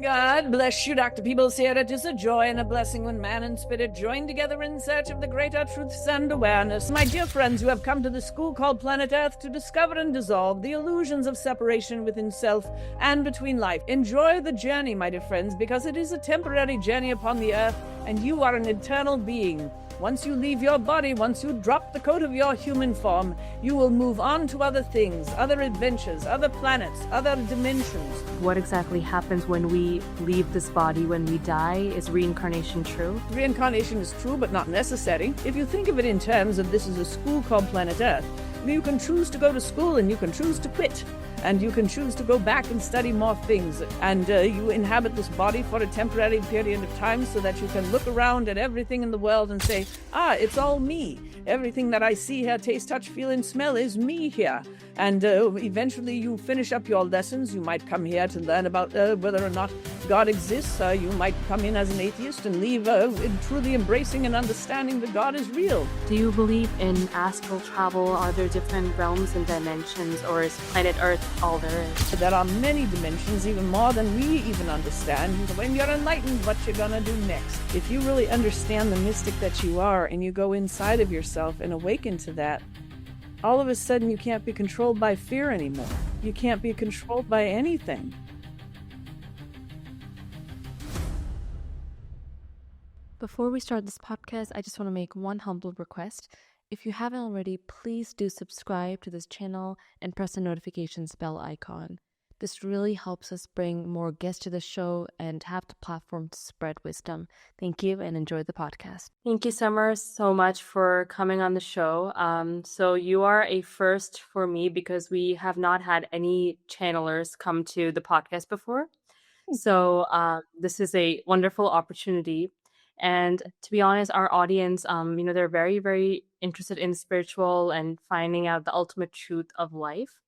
God bless you, Dr. Peebles here. It is a joy and a blessing when man and spirit join together in search of the greater truths and awareness. My dear friends, you have come to the school called Planet Earth to discover and dissolve the illusions of separation within self and between life. Enjoy the journey, my dear friends, because it is a temporary journey upon the earth, and you are an eternal being. Once you leave your body, once you drop the coat of your human form, you will move on to other things, other adventures, other planets, other dimensions. What exactly happens when we leave this body, when we die? Is reincarnation true? Reincarnation is true, but not necessary. If you think of it in terms of this is a school called Planet Earth, you can choose to go to school and you can choose to quit. And you can choose to go back and study more things. And you inhabit this body for a temporary period of time so that you can look around at everything in the world and say, it's all me. Everything that I see, hear, taste, touch, feel, and smell is me here. And eventually you finish up your lessons. You might come here to learn about whether or not God exists. You might come in as an atheist and leave truly embracing and understanding that God is real. Do you believe in astral travel? Are there different realms and dimensions, or is planet Earth all there is? There are many dimensions, even more than we even understand. When you're enlightened, what you're gonna do next. If you really understand the mystic that you are and you go inside of yourself and awaken to that, all of a sudden you can't be controlled by fear anymore. You can't be controlled by anything. Before we start this podcast, I just want to make one humble request. If you haven't already, please do subscribe to this channel and press the notifications bell icon. This really helps us bring more guests to the show and have the platform to spread wisdom. Thank you and enjoy the podcast. Thank you, Summer, so much for coming on the show. So you are a first for me because we have not had any channelers come to the podcast before. So this is a wonderful opportunity. And to be honest, our audience, they're very, very interested in spiritual and finding out the ultimate truth of life.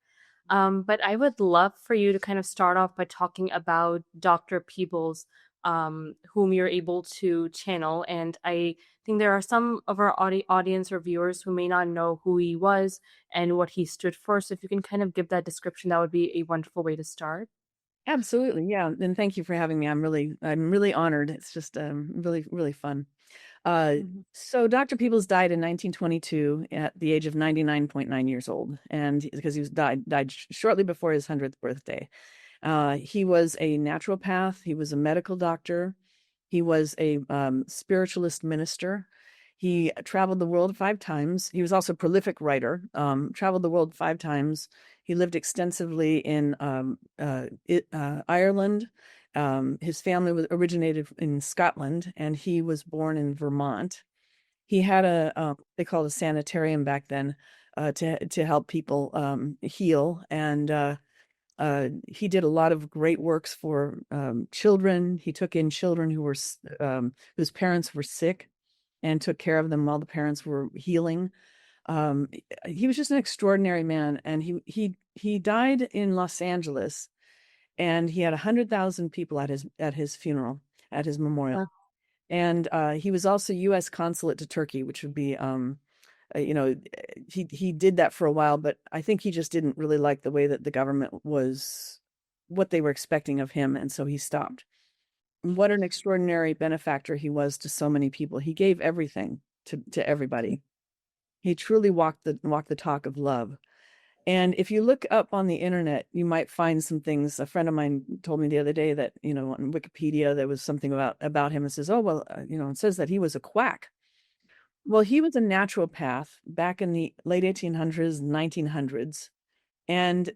But I would love for you to kind of start off by talking about Dr. Peebles, whom you're able to channel. And I think there are some of our audience or viewers who may not know who he was and what he stood for. So if you can kind of give that description, that would be a wonderful way to start. Absolutely, yeah. And thank you for having me. I'm really honored. It's just really, really fun. So Dr. Peebles died in 1922 at the age of 99.9 years old, and because he died shortly before his 100th birthday. He was a naturopath. He was a medical doctor. He was a spiritualist minister. He traveled the world 5 times. He was also a prolific writer, traveled the world 5 times. He lived extensively in Ireland. His family originated in Scotland, and he was born in Vermont. He had they called a sanitarium back then to help people heal. And he did a lot of great works for children. He took in children whose parents were sick and took care of them while the parents were healing. He was just an extraordinary man, and he died in Los Angeles, and he had 100,000 people at his funeral, at his memorial. Wow. And he was also U.S. consulate to Turkey, which would be, he did that for a while, but I think he just didn't really like the way that the government was, what they were expecting of him, and so he stopped. What an extraordinary benefactor he was to so many people. He gave everything to everybody. He truly walked the talk of love. And if you look up on the internet, you might find some things. A friend of mine told me the other day that, on Wikipedia, there was something about him and says, it says that he was a quack. Well, he was a naturopath back in the late 1800s, 1900s. And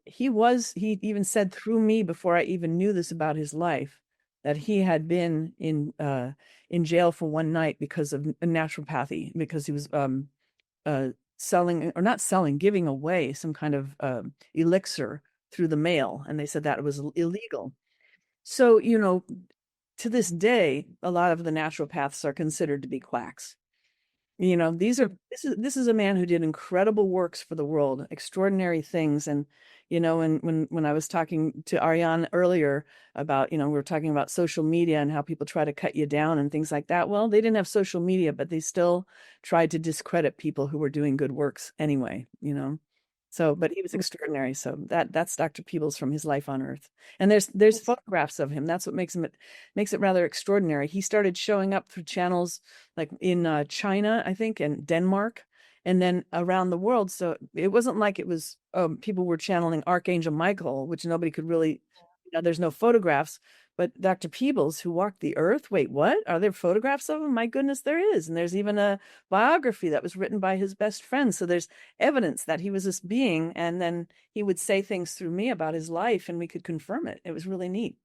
he even said through me, before I even knew this about his life, that he had been in jail for one night because of naturopathy, because he was giving away some kind of elixir through the mail, and they said that it was illegal. So, to this day, a lot of the naturopaths are considered to be quacks. This is a man who did incredible works for the world, extraordinary things. And, when I was talking to Ariane earlier about, we were talking about social media and how people try to cut you down and things like that. Well, they didn't have social media, but they still tried to discredit people who were doing good works anyway, So, but he was extraordinary. So that's Dr. Peebles from his life on Earth. And there's photographs of him. That's what makes it rather extraordinary. He started showing up through channels like in China, I think, and Denmark, and then around the world. So it wasn't like it was people were channeling Archangel Michael, which nobody could really, there's no photographs. But Dr. Peebles, who walked the earth, wait, what? Are there photographs of him? My goodness, there is. And there's even a biography that was written by his best friend. So there's evidence that he was this being. And then he would say things through me about his life and we could confirm it. It was really neat.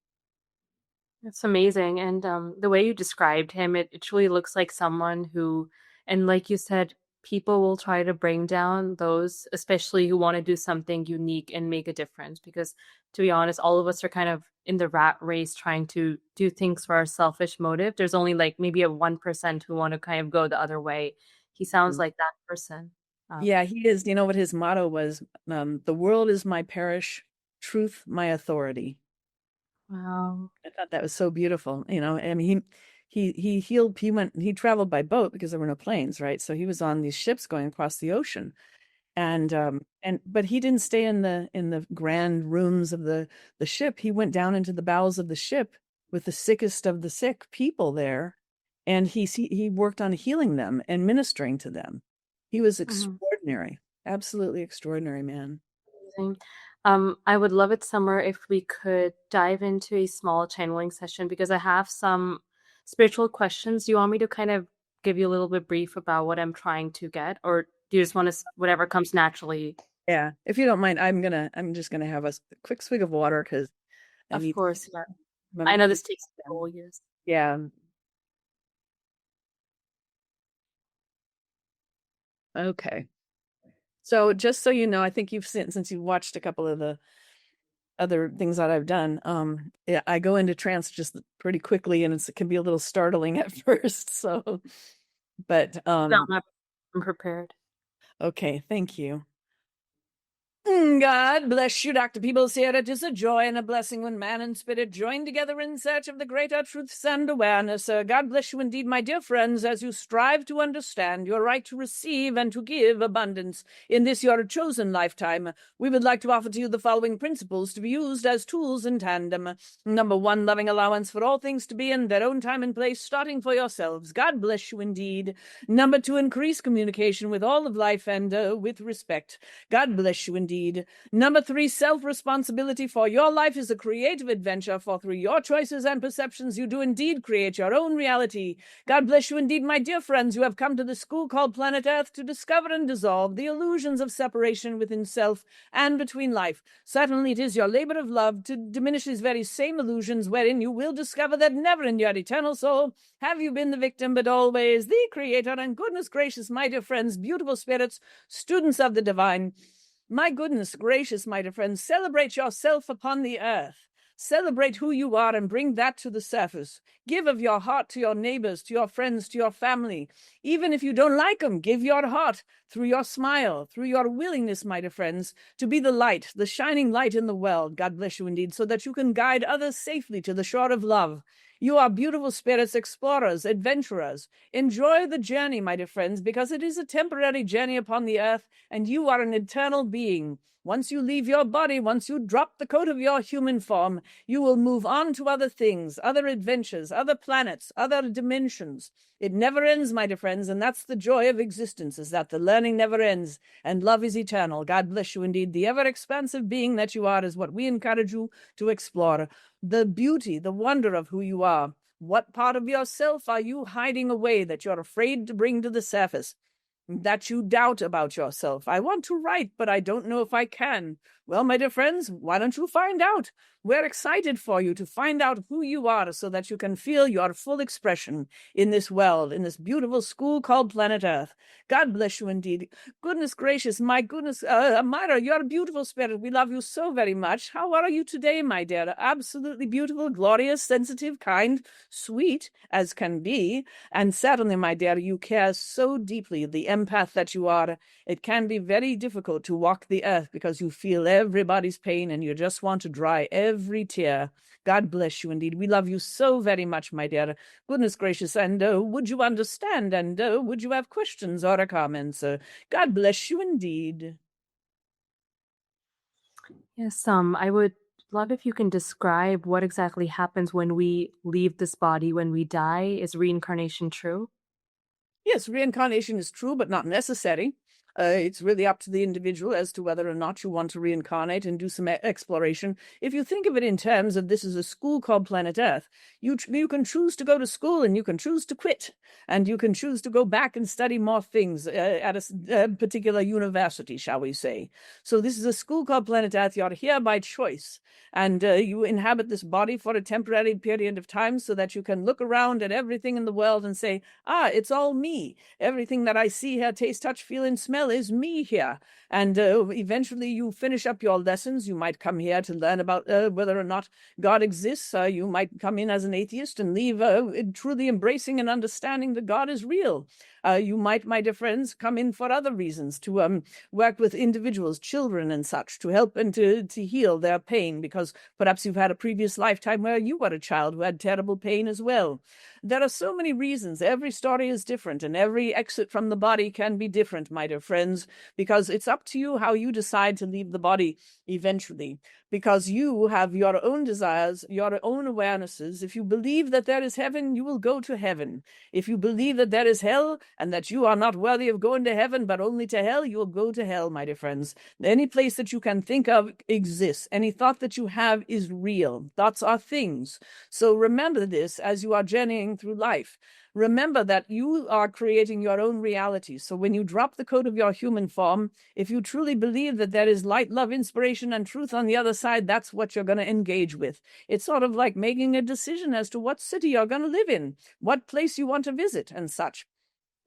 That's amazing. And the way you described him, it truly looks like someone who, and like you said, people will try to bring down those, especially who want to do something unique and make a difference. Because to be honest, all of us are kind of in the rat race trying to do things for our selfish motive. There's only like maybe a 1% who want to kind of go the other way. He sounds like that person. Yeah, he is. You know what his motto was? The world is my parish, truth my authority. Wow. I thought that was so beautiful. I mean, he traveled by boat because there were no planes, right? So he was on these ships going across the ocean. But he didn't stay in the grand rooms of the ship. He went down into the bowels of the ship with the sickest of the sick people there, and he worked on healing them and ministering to them. He was extraordinary, absolutely extraordinary man. Amazing. I would love it, Summer, if we could dive into a small channeling session because I have some spiritual questions. Do you want me to kind of give you a little bit brief about what I'm trying to get, or do you just want to whatever comes naturally? Yeah, if you don't mind, I'm just gonna have a quick swig of water because I Of need. course, yeah. I know this takes a couple years. Yeah. Okay. So just so you know, I think you've seen, since you've watched a couple of the other things that I've done, I go into trance just pretty quickly, and it can be a little startling at first. So, but No, I'm prepared. okay, thank you. God bless you, Dr. Peebles here. It is a joy and a blessing when man and spirit join together in search of the greater truths and awareness. God bless you indeed, my dear friends, as you strive to understand your right to receive and to give abundance in this your chosen lifetime. We would like to offer to you the following principles to be used as tools in tandem. Number one, loving allowance for all things to be in their own time and place, starting for yourselves. God bless you indeed. Number two, increase communication with all of life and with respect. God bless you indeed. Number three, self-responsibility for your life is a creative adventure, for through your choices and perceptions you do indeed create your own reality. God bless you indeed, my dear friends. You have come to the school called Planet Earth to discover and dissolve the illusions of separation within self and between life. Certainly it is your labor of love to diminish these very same illusions, wherein you will discover that never in your eternal soul have you been the victim, but always the creator. And goodness gracious, my dear friends, beautiful spirits, students of the divine, my goodness gracious, my dear friends, celebrate yourself upon the earth. Celebrate who you are and bring that to the surface. Give of your heart to your neighbors, to your friends, to your family. Even if you don't like them, give your heart through your smile, through your willingness, my dear friends, to be the light, the shining light in the world. God bless you indeed, so that you can guide others safely to the shore of love. You are beautiful spirits, explorers, adventurers. Enjoy the journey, my dear friends, because it is a temporary journey upon the earth, and you are an eternal being. Once you leave your body, once you drop the coat of your human form, you will move on to other things, other adventures, other planets, other dimensions. It never ends, my dear friends, and that's the joy of existence, is that the learning never ends, and love is eternal. God bless you indeed. The ever-expansive being that you are is what we encourage you to explore. The beauty, the wonder of who you are. What part of yourself are you hiding away that you're afraid to bring to the surface? That you doubt about yourself. I want to write, but I don't know if I can. Well, my dear friends, why don't you find out? We're excited for you to find out who you are so that you can feel your full expression in this world, in this beautiful school called Planet Earth. God bless you indeed. Goodness gracious, my goodness, Myra, you're a beautiful spirit. We love you so very much. How are you today, my dear? Absolutely beautiful, glorious, sensitive, kind, sweet as can be. And certainly, my dear, you care so deeply, the empath that you are. It can be very difficult to walk the earth because you feel everybody's pain and you just want to dry every tear. God bless you indeed. We love you so very much, my dear. Goodness gracious. And would you understand? And would you have questions or comments? God bless you indeed. Yes, I would love if you can describe what exactly happens when we leave this body when we die. Is reincarnation true? Yes, reincarnation is true, but not necessary. It's really up to the individual as to whether or not you want to reincarnate and do some exploration. If you think of it in terms of this is a school called Planet Earth, you can choose to go to school and you can choose to quit, and you can choose to go back and study more things at a particular university, shall we say. So this is a school called Planet Earth. You're here by choice, and you inhabit this body for a temporary period of time so that you can look around at everything in the world and say, ah, it's all me. Everything that I see, hear, taste, touch, feel, and smell is me here. And eventually you finish up your lessons. You might come here to learn about whether or not God exists. You might come in as an atheist and leave truly embracing and understanding that God is real. You might, my dear friends, come in for other reasons to work with individuals, children and such, to help and to heal their pain, because perhaps you've had a previous lifetime where you were a child who had terrible pain as well. There are so many reasons. Every story is different, and every exit from the body can be different, my dear friends, because it's up to you how you decide to leave the body eventually, because you have your own desires, your own awarenesses. If you believe that there is heaven, you will go to heaven. If you believe that there is hell and that you are not worthy of going to heaven, but only to hell, you will go to hell, my dear friends. Any place that you can think of exists. Any thought that you have is real. Thoughts are things. So remember this as you are journeying through life. Remember that you are creating your own reality. So when you drop the coat of your human form, if you truly believe that there is light, love, inspiration, and truth on the other side, that's what you're going to engage with. It's sort of like making a decision as to what city you're going to live in, what place you want to visit, and such.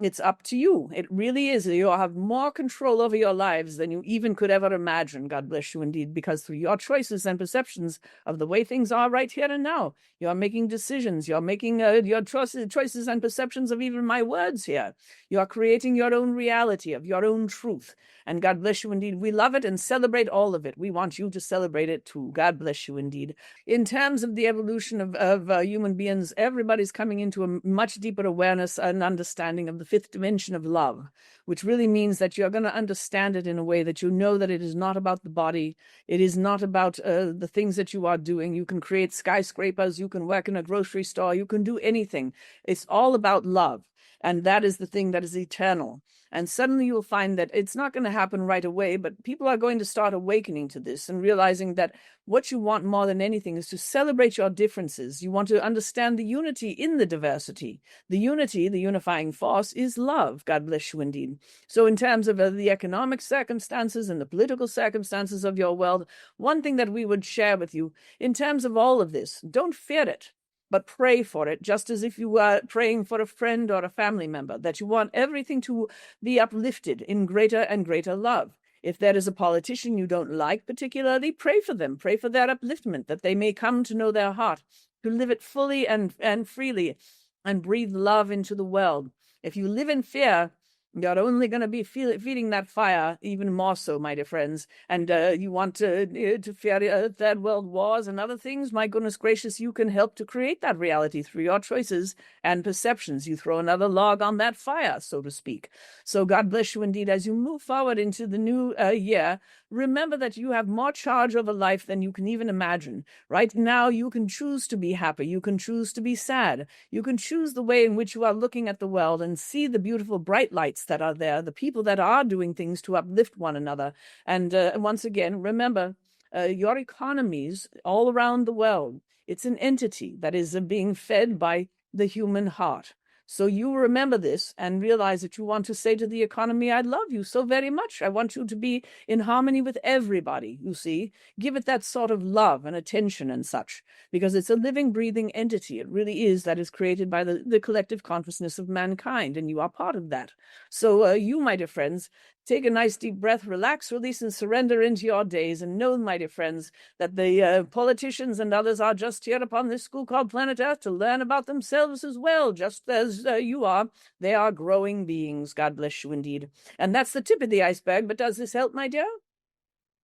It's up to you. It really is. You have more control over your lives than you even could ever imagine. God bless you indeed, because through your choices and perceptions of the way things are right here and now, you're making decisions. You're making your choices and perceptions of even my words here. You're creating your own reality of your own truth. And God bless you indeed. We love it and celebrate all of it. We want you to celebrate it too. God bless you indeed. In terms of the evolution of human beings, everybody's coming into a much deeper awareness and understanding of the fifth dimension of love, which really means that you're going to understand it in a way that you know that it is not about the body. It is not about the things that you are doing. You can create skyscrapers. You can work in a grocery store. You can do anything. It's all about love. And that is the thing that is eternal. And suddenly you'll find that it's not going to happen right away, but people are going to start awakening to this and realizing that what you want more than anything is to celebrate your differences. You want to understand the unity in the diversity. The unity, the unifying force, is love. God bless you indeed. So in terms of the economic circumstances and the political circumstances of your world, one thing that we would share with you in terms of all of this, don't fear it, but pray for it, just as if you were praying for a friend or a family member, that you want everything to be uplifted in greater and greater love. If there is a politician you don't like particularly, pray for them, pray for their upliftment, that they may come to know their heart, to live it fully and freely, and breathe love into the world. If you live in fear, you're only going to be feeding that fire even more so, my dear friends. And you want to fear third world wars and other things? My goodness gracious, you can help to create that reality through your choices and perceptions. You throw another log on that fire, so to speak. So God bless you indeed. As you move forward into the new year, remember that you have more charge over life than you can even imagine. Right now, you can choose to be happy. You can choose to be sad. You can choose the way in which you are looking at the world and see the beautiful bright lights that are there, the people that are doing things to uplift one another. And once again, remember, your economies all around the world, it's an entity that is being fed by the human heart. So you remember this and realize that you want to say to the economy, I love you so very much. I want you to be in harmony with everybody, you see. Give it that sort of love and attention and such, because it's a living, breathing entity. It really is, that is created by the collective consciousness of mankind, and you are part of that. So you, my dear friends, take a nice deep breath, relax, release, and surrender into your days, and know, my dear friends, that the politicians and others are just here upon this school called Planet Earth to learn about themselves as well, just as you are. They are growing beings. God bless you indeed. And that's the tip of the iceberg, but does this help, my dear?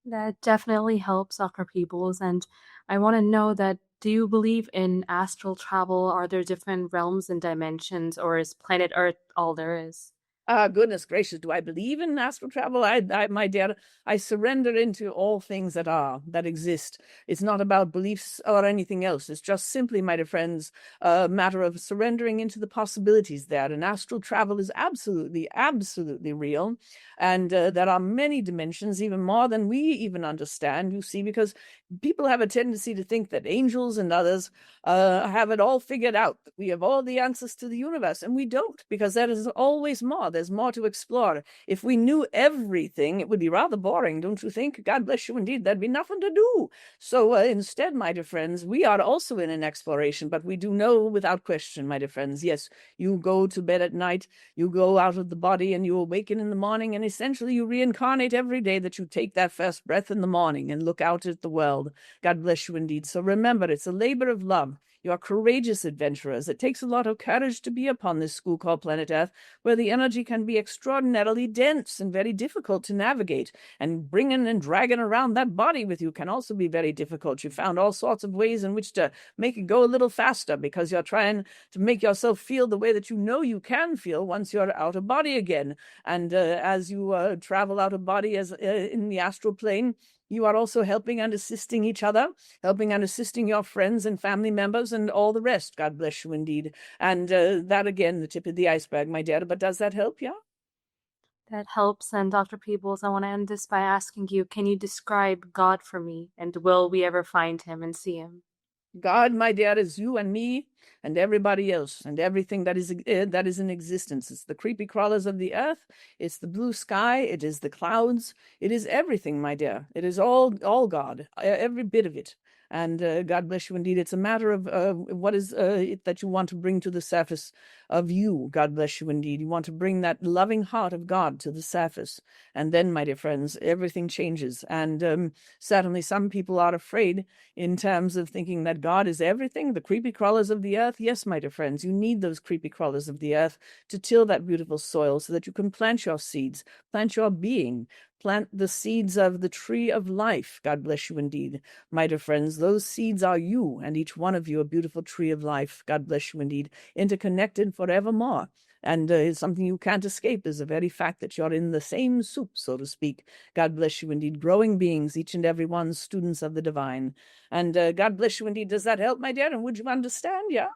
That definitely helps soccer peoples. And I want to know that do you believe in astral travel? Are there different realms and dimensions, or is planet Earth all there is? Ah, goodness gracious, do I believe in astral travel? My dear, I surrender into all things that are, that exist. It's not about beliefs or anything else. It's just simply, my dear friends, a matter of surrendering into the possibilities there. And astral travel is absolutely, absolutely real. And there are many dimensions, even more than we even understand, you see, because people have a tendency to think that angels and others have it all figured out. We have all the answers to the universe, and we don't, because there is always more. There's more to explore. If we knew everything, it would be rather boring, don't you think? God bless you indeed. There'd be nothing to do. So instead, my dear friends, we are also in an exploration, but we do know without question, my dear friends, yes, you go to bed at night, you go out of the body, and you awaken in the morning, and essentially you reincarnate every day that you take that first breath in the morning and look out at the world. God bless you indeed. So remember, it's a labor of love. You are courageous adventurers. It takes a lot of courage to be upon this school called planet Earth, where the energy can be extraordinarily dense and very difficult to navigate. And bringing and dragging around that body with you can also be very difficult. You found all sorts of ways in which to make it go a little faster, because you're trying to make yourself feel the way that you know you can feel once you're out of body again. And as you travel out of body as in the astral plane, you are also helping and assisting each other, helping and assisting your friends and family members and all the rest. God bless you indeed. And that, again, the tip of the iceberg, my dear. But does that help you? That helps. And Dr. Peebles, I want to end this by asking you, can you describe God for me? And will we ever find him and see him? God, my dear, is you and me and everybody else and everything that is in existence. It's the creepy crawlers of the earth. It's the blue sky. It is the clouds. It is everything, my dear. It is all God, every bit of it. And God bless you indeed. It's a matter of what is it that you want to bring to the surface of you. God bless you indeed. You want to bring that loving heart of God to the surface. And then, my dear friends, everything changes. And certainly some people are afraid in terms of thinking that God is everything, the creepy crawlers of the earth. Yes, my dear friends, you need those creepy crawlers of the earth to till that beautiful soil so that you can plant your seeds, plant your being, plant the seeds of the tree of life. God bless you indeed, my dear friends. Those seeds are you, and each one of you a beautiful tree of life. God bless you indeed, interconnected forevermore. And something you can't escape is the very fact that you're in the same soup, so to speak. God bless you indeed, growing beings, each and every one students of the divine. And God bless you indeed. Does that help, my dear? And would you understand? Yeah.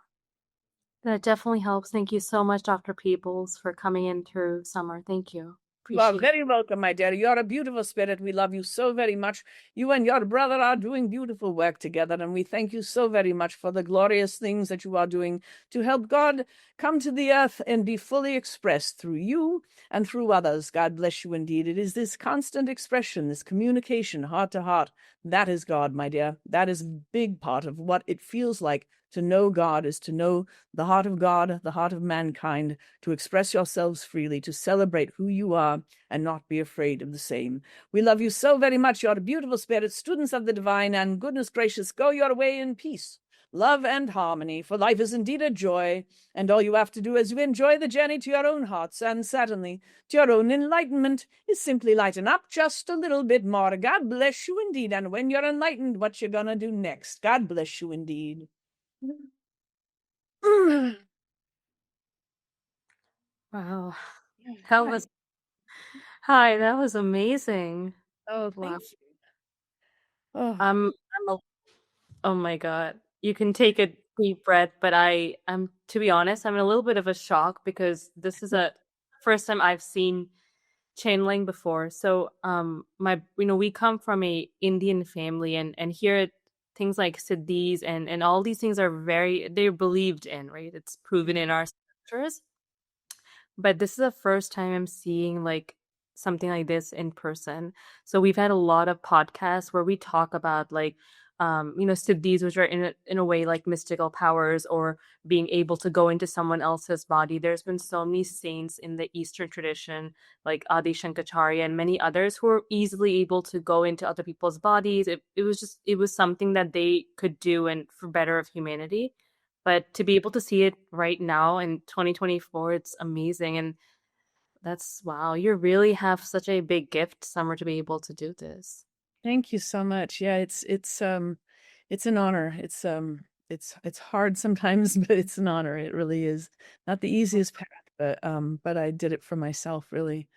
That definitely helps. Thank you so much, Dr. Peebles, for coming in through summer. Thank you. You are Appreciate it. very welcome, my dear. You're a beautiful spirit. We love you so very much. You and your brother are doing beautiful work together, and we thank you so very much for the glorious things that you are doing to help God come to the earth and be fully expressed through you and through others. God bless you indeed. It is this constant expression, this communication, heart to heart. That is God, my dear. That is a big part of what it feels like to know God, is to know the heart of God, the heart of mankind, to express yourselves freely, to celebrate who you are and not be afraid of the same. We love you so very much. You're beautiful spirits, students of the divine, and goodness gracious, go your way in peace, love, and harmony, for life is indeed a joy, and all you have to do as you enjoy the journey to your own hearts and certainly to your own enlightenment is simply lighten up just a little bit more. God bless you indeed, and when you're enlightened, what you're gonna do next. God bless you indeed. Wow. That was, hi, that was amazing. Oh, Wow. thank you. Oh, I'm a, oh my God. You can take a deep breath, but I'm, to be honest, I'm in a little bit of a shock because this is a first time I've seen channeling before. So, we come from a Indian family, and here things like siddhis and all these things are they're believed in, right? It's proven in our scriptures. But this is the first time I'm seeing like something like this in person. So we've had a lot of podcasts where we talk about like siddhis, which are in a way like mystical powers or being able to go into someone else's body. There's been so many saints in the Eastern tradition, like Adi Shankaracharya and many others, who are easily able to go into other people's bodies. It was something that they could do and for better of humanity. But to be able to see it right now in 2024, it's amazing. And that's wow, you really have such a big gift, Summer, to be able to do this. thank you so much. Yeah, it's an honor. It's hard sometimes, but it's an honor. It really is not the easiest path, but I did it for myself, really,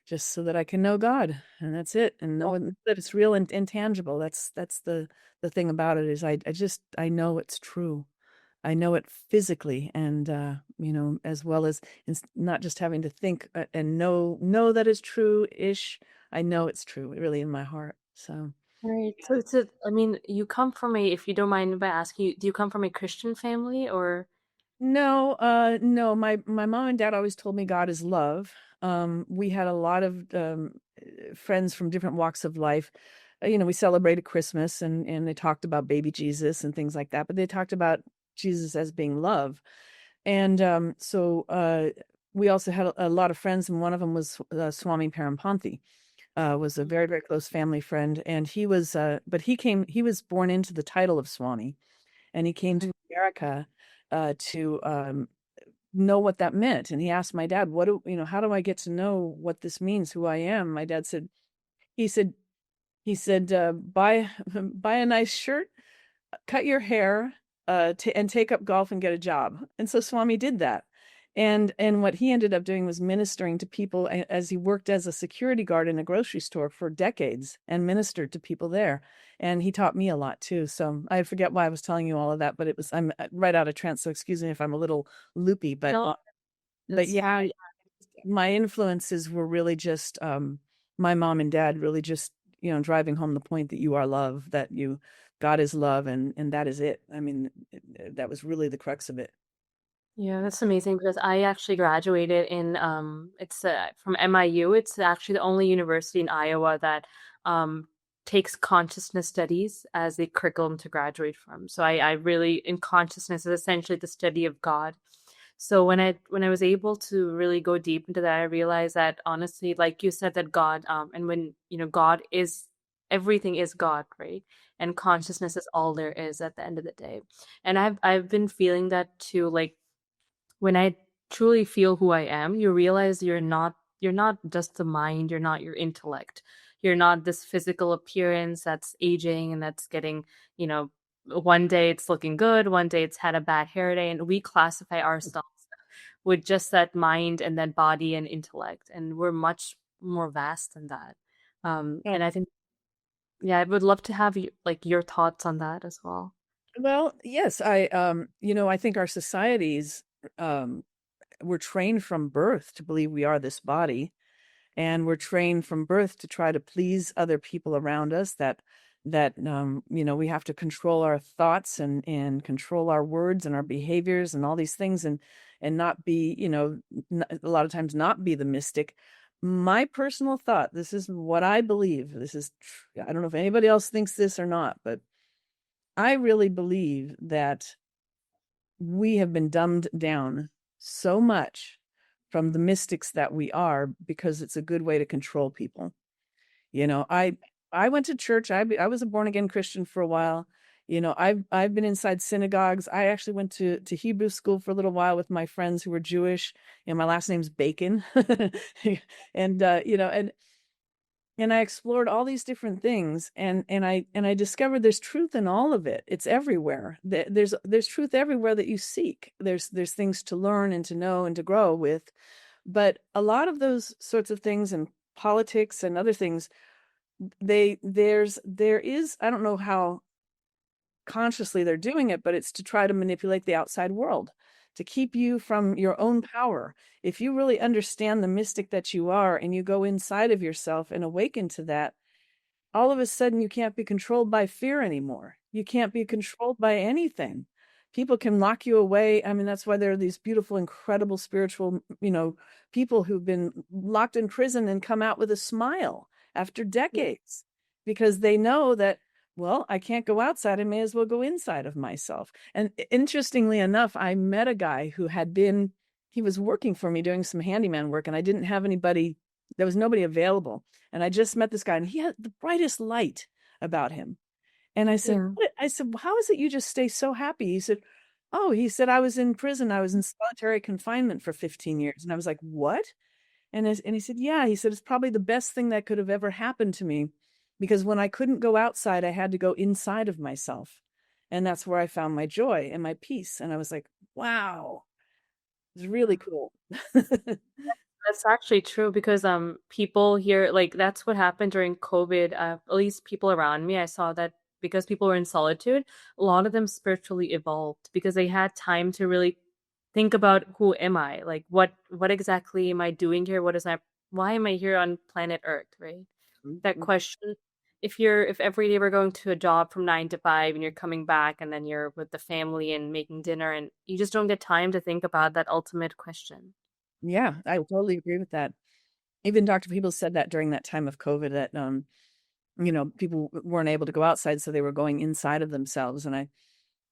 just so that I can know God, and that's it, and know that it's real and intangible. That's the thing about it is I know it's true. I know it physically, and as well as not just having to think and know that it's true ish. I know it's true, really, in my heart. So. Right. So it's a, I mean, you come from a, if you don't mind by asking, do you come from a Christian family or? No, no. My mom and dad always told me God is love. We had a lot of friends from different walks of life. We celebrated Christmas and they talked about baby Jesus and things like that, but they talked about Jesus as being love. And we also had a lot of friends, and one of them was Swami Parampanthy. Was a very, very close family friend, and but he was born into the title of Swami, and he came to America to know what that meant. And he asked my dad, how do I get to know what this means, who I am? My dad said, he said, buy, buy a nice shirt, cut your hair, and take up golf and get a job. And so Swami did that. And what he ended up doing was ministering to people as he worked as a security guard in a grocery store for decades and ministered to people there. And he taught me a lot too. So I forget why I was telling you all of that, but I'm right out of trance. So excuse me if I'm a little loopy, No, but that's yeah, my influences were really just my mom and dad really just driving home the point that you are love, that God is love, and that is it. I mean, that was really the crux of it. Yeah, that's amazing because I actually graduated in it's from MIU. It's actually the only university in Iowa that um takes consciousness studies as the curriculum to graduate from. So I really in consciousness is essentially the study of God. So when I was able to really go deep into that, I realized that honestly, like you said, that God and when God is everything is God, right? And consciousness is all there is at the end of the day. And I've been feeling that too, like when I truly feel who I am, you realize you're not just the mind, you're not your intellect. You're not this physical appearance that's aging and that's getting, you know, one day it's looking good, one day it's had a bad hair day, and we classify ourselves with just that mind and that body and intellect, and we're much more vast than that. And I think, yeah, I would love to have your thoughts on that as well. Well, yes, I think our societies, um, we're trained from birth to believe we are this body, and we're trained from birth to try to please other people around us. That we have to control our thoughts and control our words and our behaviors and all these things, and not be, a lot of times not be the mystic. My personal thought, this is what I believe. I don't know if anybody else thinks this or not, but I really believe that we have been dumbed down so much from the mystics that we are because it's a good way to control people. You know, I went to church. I was a born again Christian for a while. I've been inside synagogues. I actually went to Hebrew school for a little while with my friends who were Jewish. And my last name's Bacon, and I explored all these different things, and I discovered there's truth in all of it. It's everywhere. There's truth everywhere that you seek. There's things to learn and to know and to grow with. But a lot of those sorts of things and politics and other things, there is, I don't know how consciously they're doing it, but it's to try to manipulate the outside world, to keep you from your own power. If you really understand the mystic that you are and you go inside of yourself and awaken to that, all of a sudden you can't be controlled by fear anymore. You can't be controlled by anything. People can lock you away. I mean, that's why there are these beautiful, incredible spiritual, people who've been locked in prison and come out with a smile after decades because they know that, well, I can't go outside. I may as well go inside of myself. And interestingly enough, I met a guy he was working for me doing some handyman work, and I didn't have anybody, there was nobody available. And I just met this guy, and he had the brightest light about him. And I said, Yeah. well, how is it you just stay so happy? He said, I was in prison. I was in solitary confinement for 15 years. And I was like, what? And he said, yeah, he said, it's probably the best thing that could have ever happened to me, because when I couldn't go outside, I had to go inside of myself. And that's where I found my joy and my peace. And I was like, wow. It's really cool. That's actually true because people here like that's what happened during COVID. At least people around me, I saw that because people were in solitude, a lot of them spiritually evolved because they had time to really think about who am I? Like what exactly am I doing here? What is my why am I here on planet Earth, right? That question. If every day we're going to a job from 9 to 5 and you're coming back and then you're with the family and making dinner and you just don't get time to think about that ultimate question. Yeah, I totally agree with that. Even Dr. Peebles said that during that time of COVID that people weren't able to go outside, so they were going inside of themselves. And I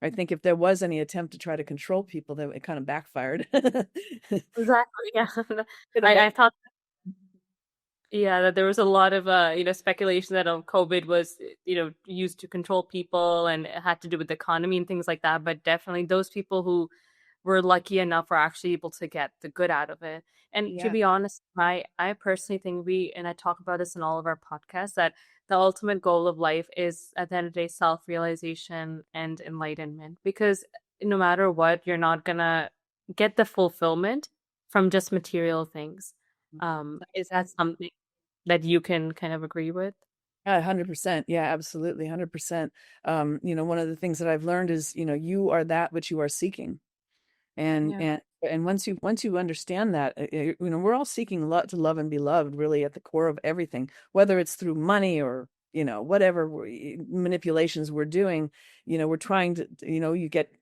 think if there was any attempt to try to control people, that it kind of backfired. Exactly, yeah. Could have I thought, yeah, that there was a lot of speculation that COVID was used to control people and it had to do with the economy and things like that. But definitely those people who were lucky enough were actually able to get the good out of it. And to yeah, be honest, I personally think and I talk about this in all of our podcasts, that the ultimate goal of life is at the end of the day self-realization and enlightenment. Because no matter what, you're not gonna get the fulfillment from just material things. Is that something that you can kind of agree with? 100%. Yeah, absolutely, 100%. One of the things that I've learned is, you are that which you are seeking. And Yeah. and once you understand that, we're all seeking to love and be loved, really at the core of everything, whether it's through money or whatever manipulations we're doing. We're trying to, you get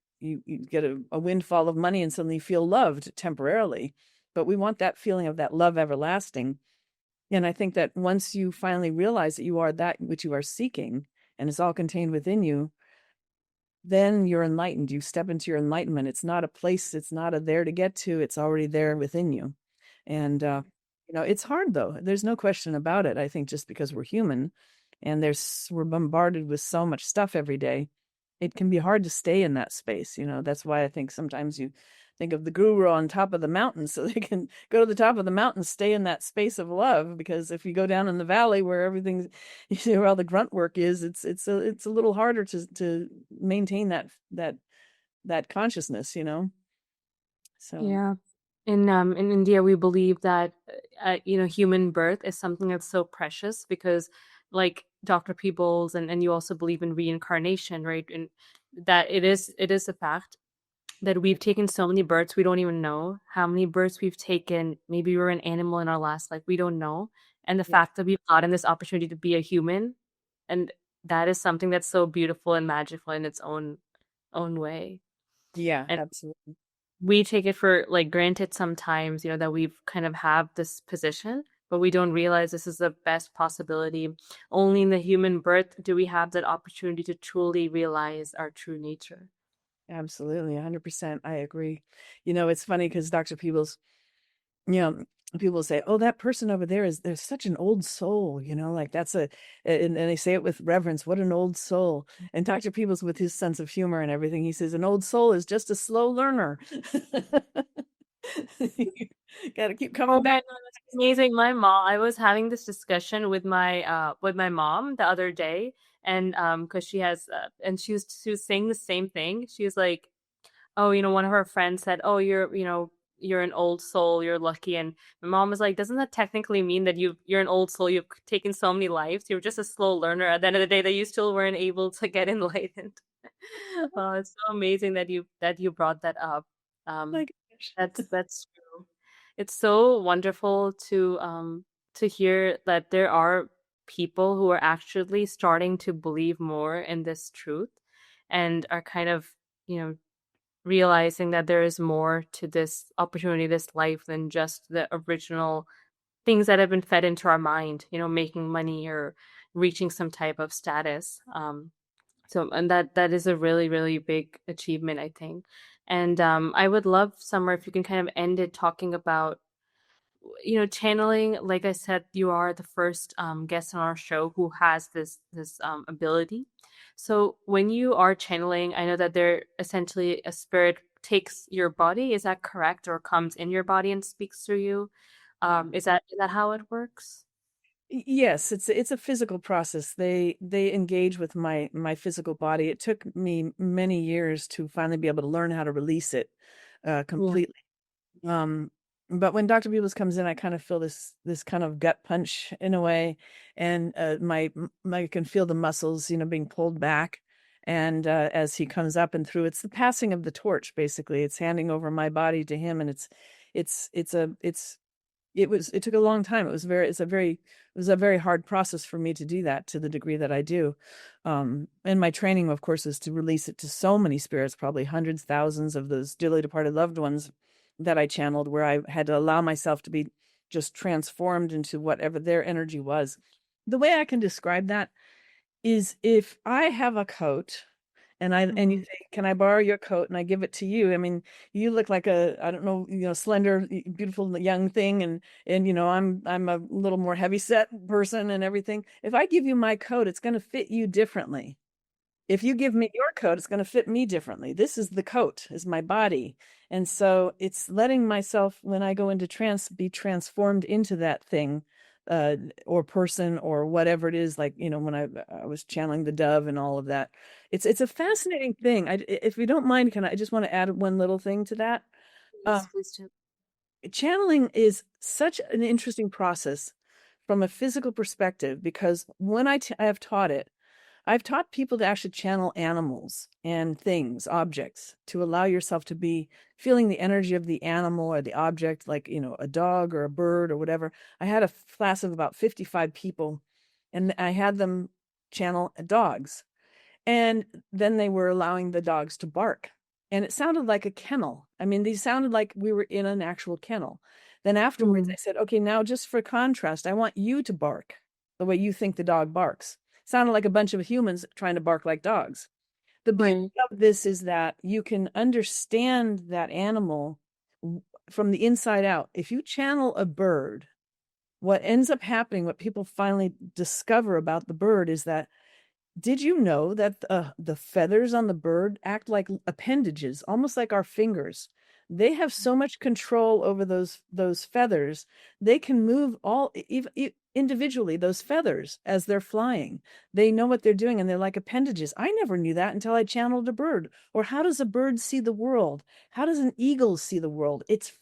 a windfall of money and suddenly you feel loved temporarily, but we want that feeling of that love everlasting. And I think that once you finally realize that you are that which you are seeking, and it's all contained within you, then you're enlightened. You step into your enlightenment. It's not a place, it's not a there to get to, it's already there within you. And it's hard though. There's no question about it. I think just because we're human and we're bombarded with so much stuff every day, it can be hard to stay in that space. That's why I think sometimes you think of the guru on top of the mountain so they can go to the top of the mountain, stay in that space of love. Because if you go down in the valley where everything's, where all the grunt work is, it's a little harder to maintain that consciousness. So Yeah. In India, we believe that human birth is something that's so precious because, like Dr. Peebles, and you also believe in reincarnation, right? And that it is a fact that we've taken so many births we don't even know how many births we've taken. Maybe we were an animal in our last life, we don't know. And the yeah, fact that we've gotten this opportunity to be a human, and that is something that's so beautiful and magical in its own way. yeah, And absolutely. we take it for like granted sometimes, that we've kind of have this position, but we don't realize this is the best possibility. Only in the human birth do we have that opportunity to truly realize our true nature. Absolutely, 100%. I agree. It's funny because Dr. Peebles, you know, people say, "Oh, that person over there there's such an old soul," like and they say it with reverence. What an old soul! And Dr. Peebles, with his sense of humor and everything, he says, "An old soul is just a slow learner." Got to keep Oh coming my back. God, that's amazing. I was having this discussion with my mom the other day, and because she has and she was saying the same thing. She was like, "Oh, one of her friends said, 'Oh, you're an old soul, you're lucky.'" And my mom was like, "Doesn't that technically mean that you're an old soul? You've taken so many lives. You're just a slow learner. At the end of the day, that you still weren't able to get enlightened." Oh, it's so amazing that you brought that up. My Um, gosh. that's true. It's so wonderful to hear that there are people who are actually starting to believe more in this truth and are kind of, you know, realizing that there is more to this opportunity, this life than just the original things that have been fed into our mind, making money or reaching some type of status. And that is a really, really big achievement, I think. And I would love, Summer, if you can kind of end it talking about channeling. Like I said, you are the first guest on our show who has this ability. So when you are channeling, I know that there essentially a spirit takes your body. Is that correct, or comes in your body and speaks through you? Is that how it works? Yes, it's a physical process. They engage with my physical body. It took me many years to finally be able to learn how to release it Yeah. completely. Um, but when Dr. Peebles comes in, I kind of feel this kind of gut punch in a way, and I can feel the muscles, being pulled back. And as he comes up and through, it's the passing of the torch. Basically, it's handing over my body to him, and it took a long time. It was a very hard process for me to do that to the degree that I do. And my training, of course, is to release it to so many spirits, probably hundreds, thousands of those dearly departed loved ones that I channeled, where I had to allow myself to be just transformed into whatever their energy was. The way I can describe that is, if I have a coat and you Mm-hmm. say, "Can I borrow your coat?" and I give it to you. I mean, you look like a, I don't know, slender, beautiful young thing, and I'm a little more heavy set person and everything. If I give you my coat, it's going to fit you differently. If you give me your coat, it's going to fit me differently. This is the coat, is my body. And so it's letting myself, when I go into trance, be transformed into that thing, uh, or person or whatever it is. Like, when I was channeling the dove and all of that. It's a fascinating thing. If you don't mind, I just want to add one little thing to that. Yes, Um, please do. Channeling is such an interesting process from a physical perspective, because when I have taught it, I've taught people to actually channel animals and things, objects, to allow yourself to be feeling the energy of the animal or the object, like, a dog or a bird or whatever. I had a class of about 55 people, and I had them channel dogs. And then they were allowing the dogs to bark. And it sounded like a kennel. I mean, these sounded like we were in an actual kennel. Then afterwards, I Mm, said, "Okay, now just for contrast, I want you to bark the way you think the dog barks." Sounded like a bunch of humans trying to bark like dogs. The beauty right. of this is that you can understand that animal from the inside out. If you channel a bird, what ends up happening, what people finally discover about the bird, is that, did you know that the feathers on the bird act like appendages, almost like our fingers? They have so much control over those feathers. They can move all, even individually, those feathers as they're flying. They know what they're doing, and they're like appendages. I never knew that until I channeled a bird. Or how does a bird see the world? How does an eagle see the world? It's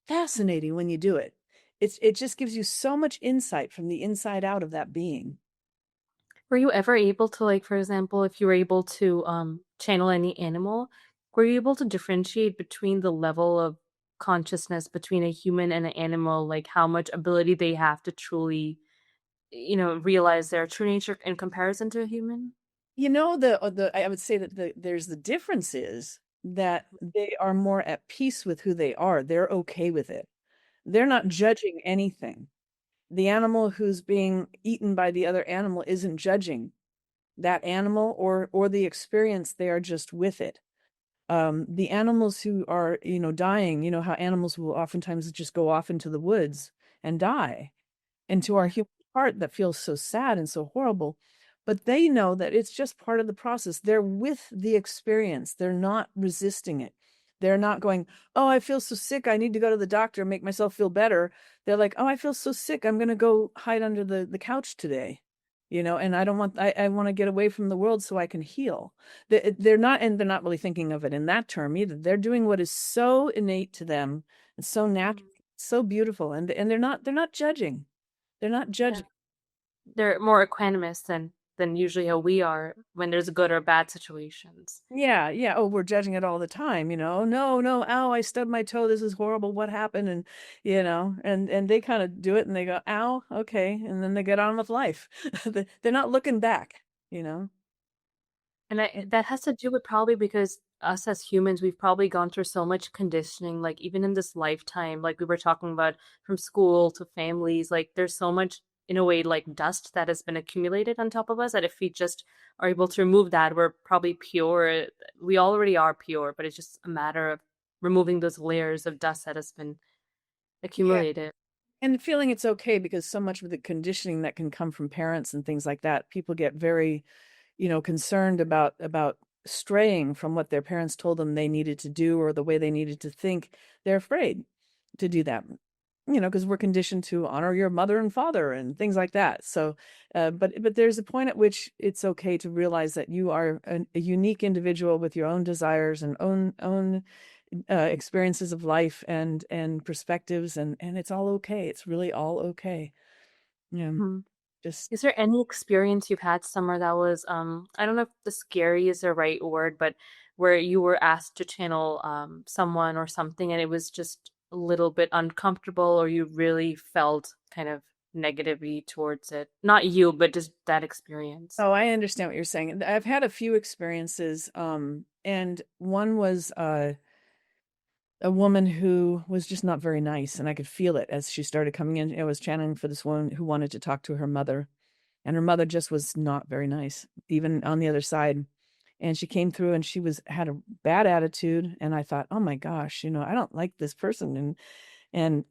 fascinating when you do it. It just gives you so much insight from the inside out of that being. Were you ever able to, like, for example, if you were able to channel any animal, were you able to differentiate between the level of consciousness between a human and an animal, like how much ability they have to truly, realize their true nature in comparison to a human? The I would say that there's the difference is that they are more at peace with who they are. They're okay with it. They're not judging anything. The animal who's being eaten by the other animal isn't judging that animal or the experience. They are just with it. The animals who are, dying, how animals will oftentimes just go off into the woods and die, and to our Yeah. human heart that feels so sad and so horrible. But they know that it's just part of the process. They're with the experience, they're not resisting it. They're not going, "Oh, I feel so sick, I need to go to the doctor and make myself feel better." They're like, "Oh, I feel so sick, I'm going to go hide under the couch today." And I don't want, I want to get away from the world so I can heal. They're not, and they're not really thinking of it in that term either. They're doing what is so innate to them and so natural, Mm, so beautiful, and they're not judging. They're not yeah. judging. They're more equanimous than usually how we are when there's good or bad situations. Yeah, yeah. Oh, we're judging it all the time, No, no, ow, I stubbed my toe. This is horrible. What happened? And and they kind of do it and they go, "Ow, okay," and then they get on with life. They're not looking back, you know. And And that has to do with probably because us as humans, we've probably gone through so much conditioning, like even in this lifetime, like we were talking about from school to families, like there's so much, in a way, like dust that has been accumulated on top of us that if we just are able to remove that, we're probably pure. We already are pure, but it's just a matter of removing those layers of dust that has been yeah, accumulated. and feeling it's okay, because so much of the conditioning that can come from parents and things like that, people get very, concerned about straying from what their parents told them they needed to do or the way they needed to think. They're afraid to do that, because we're conditioned to honor your mother and father and things like that. So, but there's a point at which it's okay to realize that you are a unique individual with your own desires and own experiences of life and perspectives, and it's all okay. It's really all okay. Yeah, Hmm. just Is there any experience you've had somewhere that was, I don't know if the scary is the right word, but where you were asked to channel someone or something and it was just a little bit uncomfortable, or you really felt kind of negatively towards it? Not you, but just that experience. oh, I understand what you're saying. I've had a few experiences, and one was a woman who was just not very nice, and I could feel it as she started coming in. I was channeling for this woman who wanted to talk to her mother, and her mother just was not very nice, even on the other side. And she came through, and she was had a bad attitude, and I thought, oh my gosh, I don't like this person, and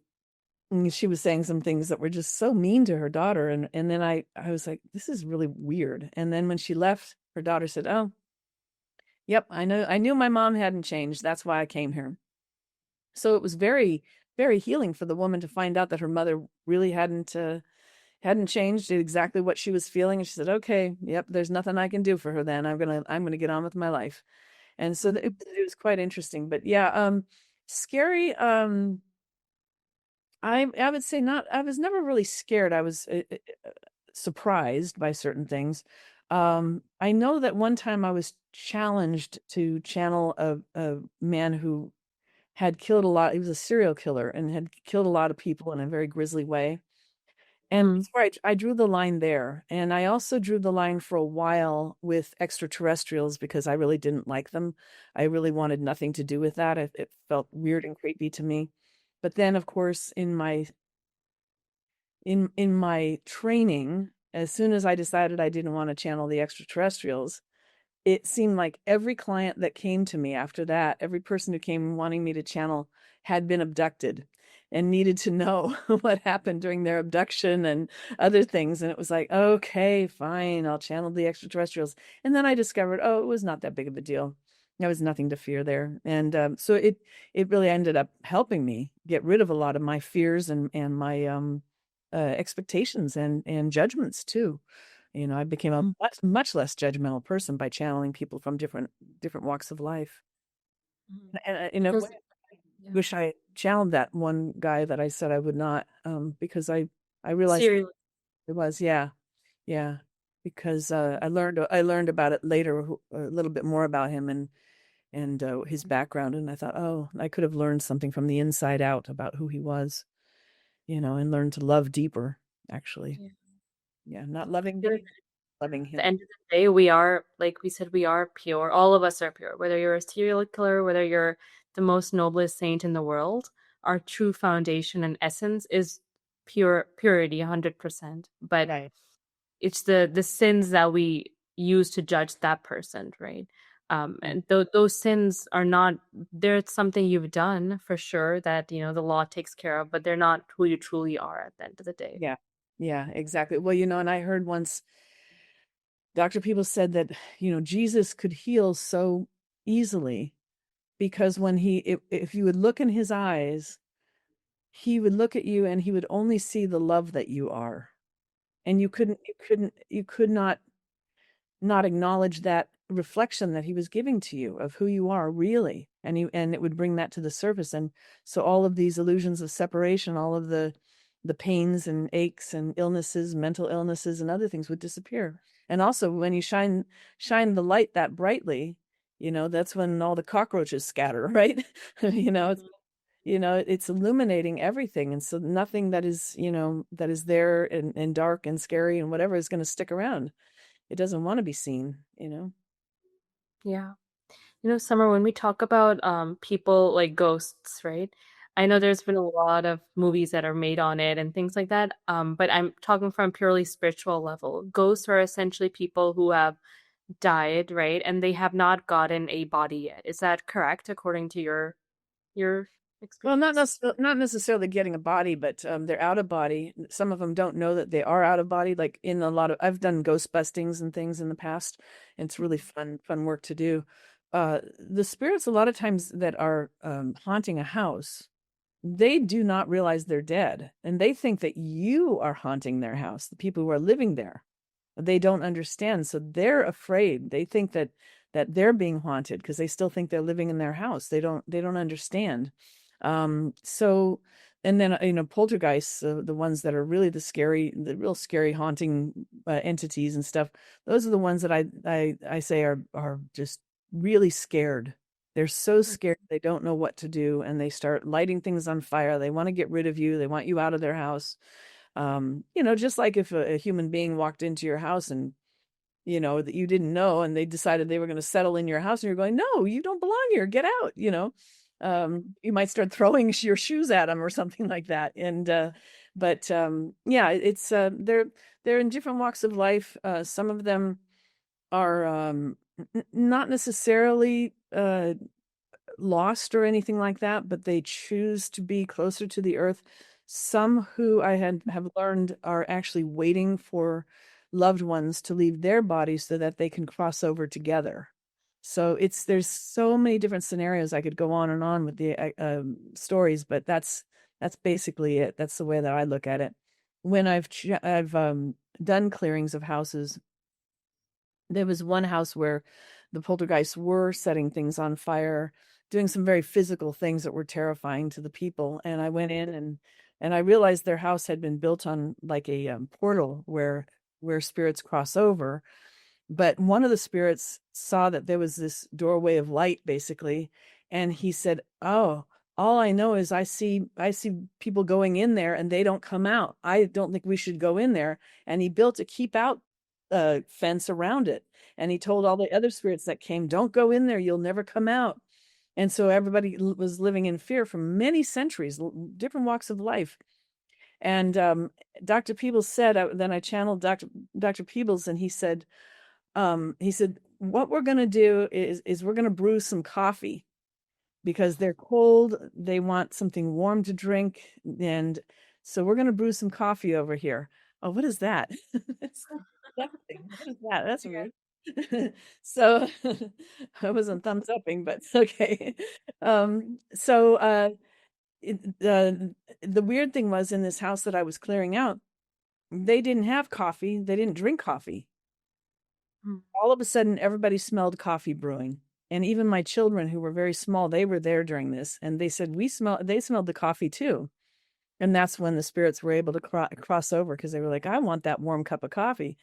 she was saying some things that were just so mean to her daughter, and then I was like, this is really weird. And then when she left, her daughter said, oh, yep, I knew my mom hadn't changed. That's why I came here. So it was very, very healing for the woman to find out that her mother really hadn't changed, did exactly what she was feeling. And she said, okay, yep, there's nothing I can do for her then. I'm gonna get on with my life. And so it was quite interesting. But yeah, scary. I would say not. I was never really scared. I was surprised by certain things. I know that one time I was challenged to channel a man who had killed a lot. He was a serial killer and had killed a lot of people in a very grisly way. And Mm. that's where I drew the line there. And I also drew the line for a while with extraterrestrials because I really didn't like them. I really wanted nothing to do with that. It felt weird and creepy to me. But then, of course, in my training, as soon as I decided I didn't want to channel the extraterrestrials, it seemed like every client that came to me after that, every person who came wanting me to channel had been abducted and needed to know what happened during their abduction and other things. And it was like, okay, fine, I'll channel the extraterrestrials. And then I discovered, oh, it was not that big of a deal. There was nothing to fear there. And so it really ended up helping me get rid of a lot of my fears and my expectations and judgments too. I became a much less judgmental person by channeling people from different walks of life. Mhm. And in a way, Because, I yeah. wish I channeled that one guy that I said I would not, because I realized Seriously. it was, yeah, yeah, because I learned about it later, a little bit more about him and his background, and I thought, oh, I could have learned something from the inside out about who he was, and learned to love deeper, actually. Yeah. Yeah, not loving Because me, loving the him. end of the day, we are, like we said, we are pure. All of us are pure. Whether you're a serial killer, whether you're the most noblest saint in the world, our true foundation and essence is purity, 100%. But Right. it's the sins that we use to judge that person, right? Yeah. And those sins are not, they're something you've done for sure that the law takes care of, but they're not who you truly are at the end of the day. Yeah. Yeah, exactly. Well, and I heard once Dr. People said that, Jesus could heal so easily because if you would look in his eyes, he would look at you and he would only see the love that you are. And you could not acknowledge that reflection that he was giving to you of who you are really, and it would bring that to the surface. And so all of these illusions of separation, all of the pains and aches and illnesses, mental illnesses and other things would disappear. And also when you shine the light that brightly, that's when all the cockroaches scatter, right? It's Mhm. it's illuminating everything, and so nothing that is there and dark and scary and whatever is going to stick around. It doesn't want to be seen. Yeah. Summer, when we talk about people like ghosts, right? I know there's been a lot of movies that are made on it and things like that. But I'm talking from purely spiritual level. Ghosts are essentially people who have died, right? And they have not gotten a body yet. Is that correct according to your Well, experience? not necessarily getting a body, but they're out of body. Some of them don't know that they are out of body. Like in a lot of, I've done ghost bustings and things in the past, and it's really fun work to do. The spirits, a lot of times that are haunting a house, they do not realize they're dead, and they think that you are haunting their house, the people who are living there. They don't understand, so they're afraid. They think that that they're being haunted because they still think they're living in their house. They don't understand. So, and then, poltergeists, the ones that are really the real scary haunting entities and stuff. Those are the ones that I say are just really scared. They're so scared they don't know what to do, and they start lighting things on fire. They want to get rid of you. They want you out of their house. Just like if a human being walked into your house and that you didn't know, and they decided they were going to settle in your house, and you're going, no, you don't belong here, get out. You might start throwing your shoes at them or something like that. Yeah, it's they're in different walks of life. Some of them are not necessarily lost or anything like that, but they choose to be closer to the earth. Some who have learned are actually waiting for loved ones to leave their bodies so that they can cross over together. So there's so many different scenarios. I could go on and on with the stories, but that's basically it. That's the way that I look at it. When I've done clearings of houses, there was one house where the poltergeists were setting things on fire, doing some very physical things that were terrifying to the people. And I went in and I realized their house had been built on like a portal where spirits cross over. But one of the spirits saw that there was this doorway of light, basically, and he said, "Oh, all I know is I see people going in there and they don't come out. I don't think we should go in there." And he built a keep out fence around it. And he told all the other spirits that came, "Don't go in there. You'll never come out." And so everybody was living in fear for many centuries, different walks of life. And Dr. Peebles said, then I channeled Dr. Peebles, and he said, what we're going to do is we're going to brew some coffee because they're cold. They want something warm to drink. And so we're going to brew some coffee over here. Oh, what is that? What is that? That's weird. So I wasn't thumbs upping, but okay. The weird thing was, in this house that I was clearing out, they didn't have coffee. They didn't drink coffee. All of a sudden, everybody smelled coffee brewing. And even my children, who were very small, they were there during this. And they said, they smelled the coffee too. And that's when the spirits were able to cross over, because they were like, I want that warm cup of coffee.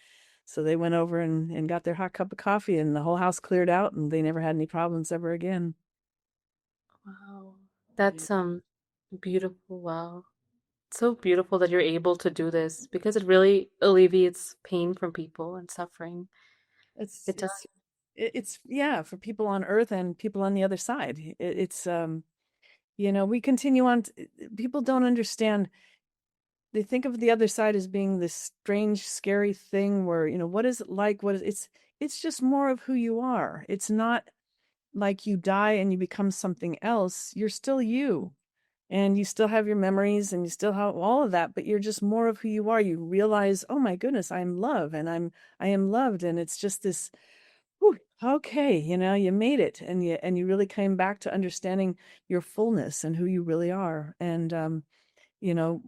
So they went over and got their hot cup of coffee, and the whole house cleared out, and they never had any problems ever again. Wow. That's beautiful. Wow. It's so beautiful that you're able to do this because it really alleviates pain from people and suffering. It does. It's yeah, for people on Earth and people on the other side. It's we continue on. People don't understand. They think of the other side as being this strange, scary thing where, what is it like? It's just more of who you are. It's not like you die and you become something else. You're still you, and you still have your memories, and you still have all of that, but you're just more of who you are. You realize, oh my goodness, I'm love, and I am loved. And it's just this, whew, okay, you made it, and you really came back to understanding your fullness and who you really are. And you know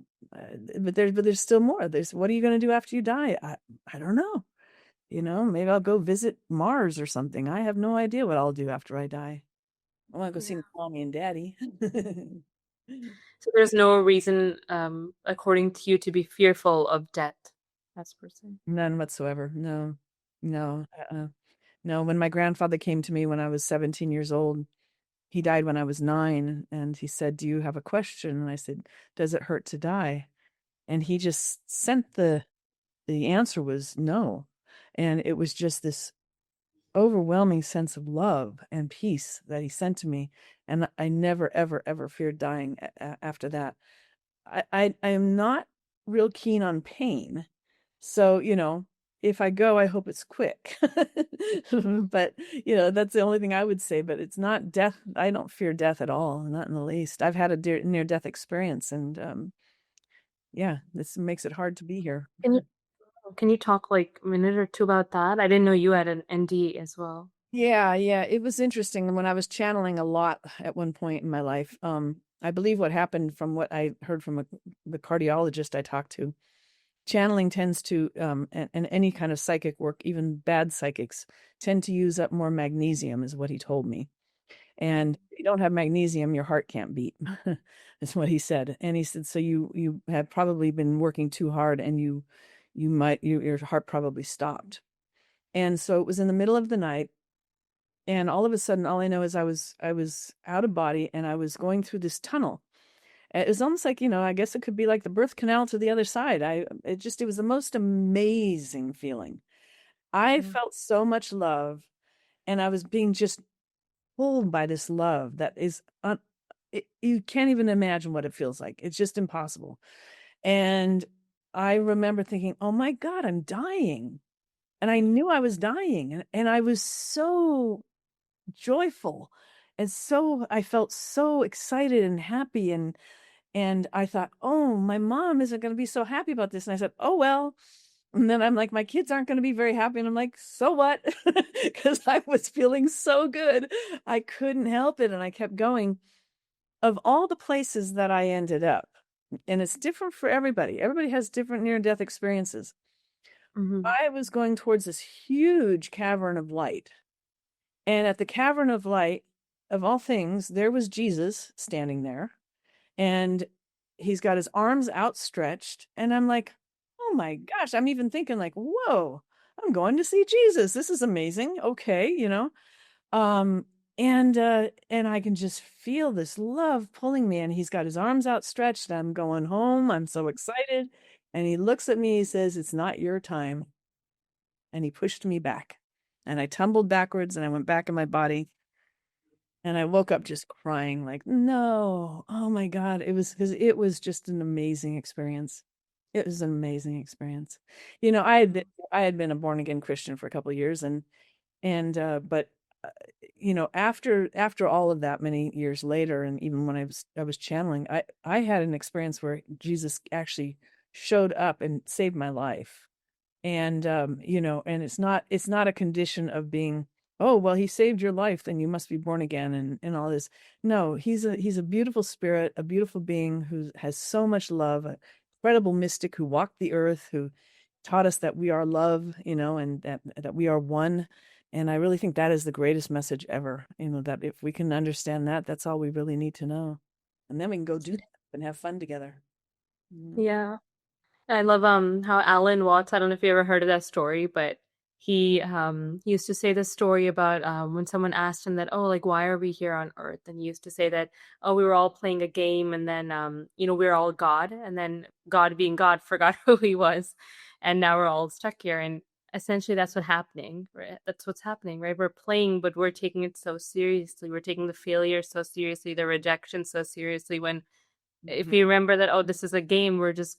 but there's still more. There's, what are you going to do after you die? I don't know. Maybe I'll go visit Mars or something. I have no idea what I'll do after I die. I want to go see mommy and daddy. So there's no reason, according to you, to be fearful of death, as per se. None whatsoever. No, no, no. When my grandfather came to me when I was 17 years old, he died when I was 9, and he said, "Do you have a question?" And I said, "Does it hurt to die?" And he just sent the answer was no. And it was just this overwhelming sense of love and peace that he sent to me. And I never, ever, ever feared dying after that. I am not real keen on pain. So, if I go, I hope it's quick. But, that's the only thing I would say. But it's not death. I don't fear death at all, not in the least. I've had a near-death experience, and yeah, this makes it hard to be here. Can you talk like a minute or two about that? I didn't know you had an ND as well. Yeah, yeah, it was interesting. When I was channeling a lot at one point in my life, I believe what happened, from what I heard from the cardiologist I talked to, channeling tends to, and any kind of psychic work, even bad psychics, tend to use up more magnesium, is what he told me. And if you don't have magnesium, your heart can't beat. That's what he said. And he said, so you have probably been working too hard, and your heart probably stopped. And so it was in the middle of the night, and all of a sudden, all I know is I was out of body, and I was going through this tunnel. It was almost like, I guess it could be like the birth canal to the other side. It was the most amazing feeling. I Mm-hmm. felt so much love, and I was being just pulled by this love that is you can't even imagine what it feels like. It's just impossible. And I remember thinking, oh my God, I'm dying. And I knew I was dying. And I was so joyful. And I felt so excited and happy. And I thought, oh, my mom isn't going to be so happy about this. And I said, oh, well. And then I'm like, my kids aren't going to be very happy. And I'm like, so what? Because I was feeling so good. I couldn't help it. And I kept going. Of all the places that I ended up, and it's different for everybody, everybody has different near-death experiences. Mm-hmm. I was going towards this huge cavern of light. And at the cavern of light, of all things, there was Jesus standing there. And he's got his arms outstretched. And I'm like, oh my gosh, I'm even thinking like, whoa, I'm going to see Jesus. This is amazing. Okay, Um, and I can just feel this love pulling me, and he's got his arms outstretched. I'm going home. I'm so excited. And he looks at me, he says, it's not your time. And he pushed me back. And I tumbled backwards, and I went back in my body. And I woke up just crying, like, no, oh my God. It was just an amazing experience. It was an amazing experience. I had been a born again Christian for a couple of years, but uh, after all of that, many years later, and even when I was channeling, I had an experience where Jesus actually showed up and saved my life. And and it's not a condition of being, oh well, he saved your life, then you must be born again, and all this. No, he's a beautiful spirit, a beautiful being who has so much love, a incredible mystic who walked the earth, who taught us that we are love, and that we are one. And I really think that is the greatest message ever, that if we can understand that, that's all we really need to know. And then we can go do that and have fun together. Mm. Yeah. I love how Alan Watts, I don't know if you ever heard of that story, but he used to say this story about when someone asked him that, oh, like why are we here on Earth? And he used to say that, oh, we were all playing a game, and then we were all God, and then God being God forgot who he was, and now we're all stuck here. And essentially that's what's happening, right? That's what's happening, right? We're playing, but we're taking it so seriously. We're taking the failure so seriously, the rejection so seriously, when if Mhm. you remember that, oh, this is a game, we're just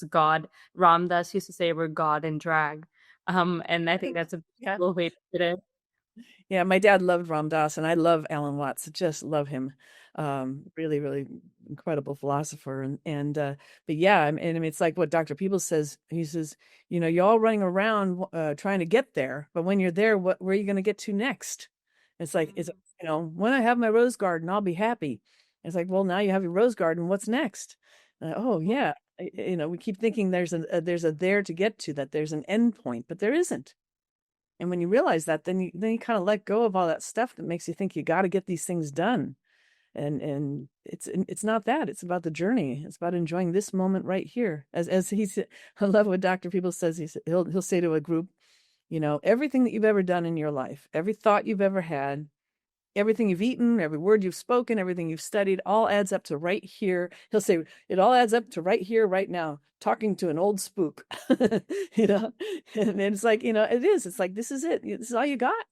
God. Ram Dass used to say we're God in drag. And I think that's a Yeah. beautiful way to put it. Yeah, my dad loved Ram Dass, and I love Alan Watts. Just love him. Really, really incredible philosopher. But yeah, I mean, it's like what Dr. Peebles says. He says, you're all running around trying to get there, but when you're there, where are you going to get to next? It's like, when I have my rose garden, I'll be happy. It's like, well, now you have your rose garden. What's next? Oh yeah, we keep thinking there's a there to get to, that there's an end point, but there isn't. And when you realize that, then you kind of let go of all that stuff that makes you think you got to get these things done. And it's not that. It's about the journey. It's about enjoying this moment right here. As he said, I love what Dr. People says. He'll say to a group, everything that you've ever done in your life, every thought you've ever had, everything you've eaten, every word you've spoken, everything you've studied, all adds up to right here. He'll say it all adds up to right here, right now, talking to an old spook, you know. And it's like, it is. It's like, this is it. This is all you got.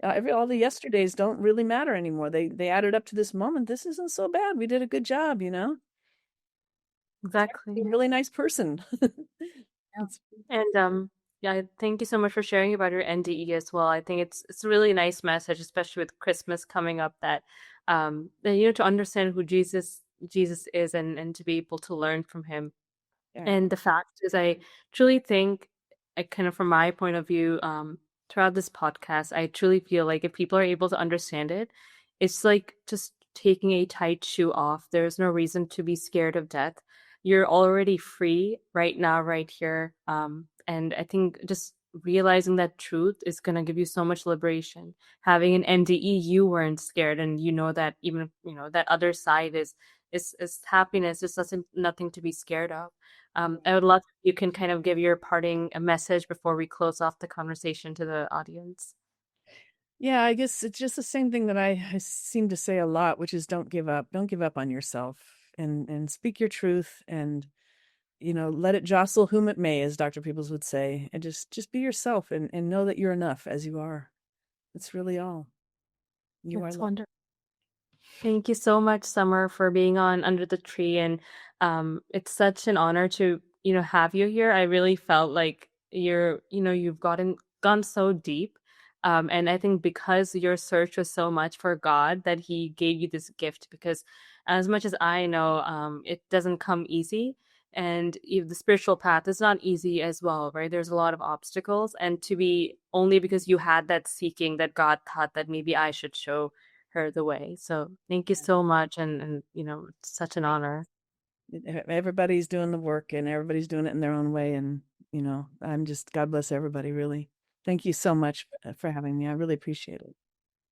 All the yesterdays don't really matter anymore. They added up to this moment. This isn't so bad. We did a good job. Exactly. Be a really nice person. Yeah. And yeah, thank you so much for sharing about your NDE as well. I think it's a really nice message, especially with Christmas coming up, that to understand who Jesus is, and to be able to learn from him. Yeah. And the fact is, I truly think, I kind of from my point of view, throughout this podcast, I truly feel like if people are able to understand it, it's like just taking a tight shoe off. There's no reason to be scared of death. you're already free right now, right here. And I think just realizing that truth is going to give you so much liberation. Having an NDE, you weren't scared, and you know that even that other side is happiness. There's nothing to be scared of. I would love if you can kind of give your parting a message before we close off the conversation to the audience. Yeah, I guess it's just the same thing that I seem to say a lot, which is don't give up. Don't give up on yourself, and speak your truth, and let it jostle whom it may, as Dr. Peoples would say, and just be yourself, and know that you're enough as you are. That's really all. You are That's loved. wonderful. Thank you so much, Summer, for being on Under the Tree, and it's such an honor to have you here. I really felt like you've gone so deep, and I think because your search was so much for God that He gave you this gift. Because as much as I know, it doesn't come easy, and the spiritual path is not easy as well, right? There's a lot of obstacles, and to be only because you had that seeking that God thought that maybe I should show her the way. So thank you so much, and it's such an honor. Everybody's doing the work, and everybody's doing it in their own way, and I'm just, God bless everybody, really. Thank you so much for having me. I really appreciate it.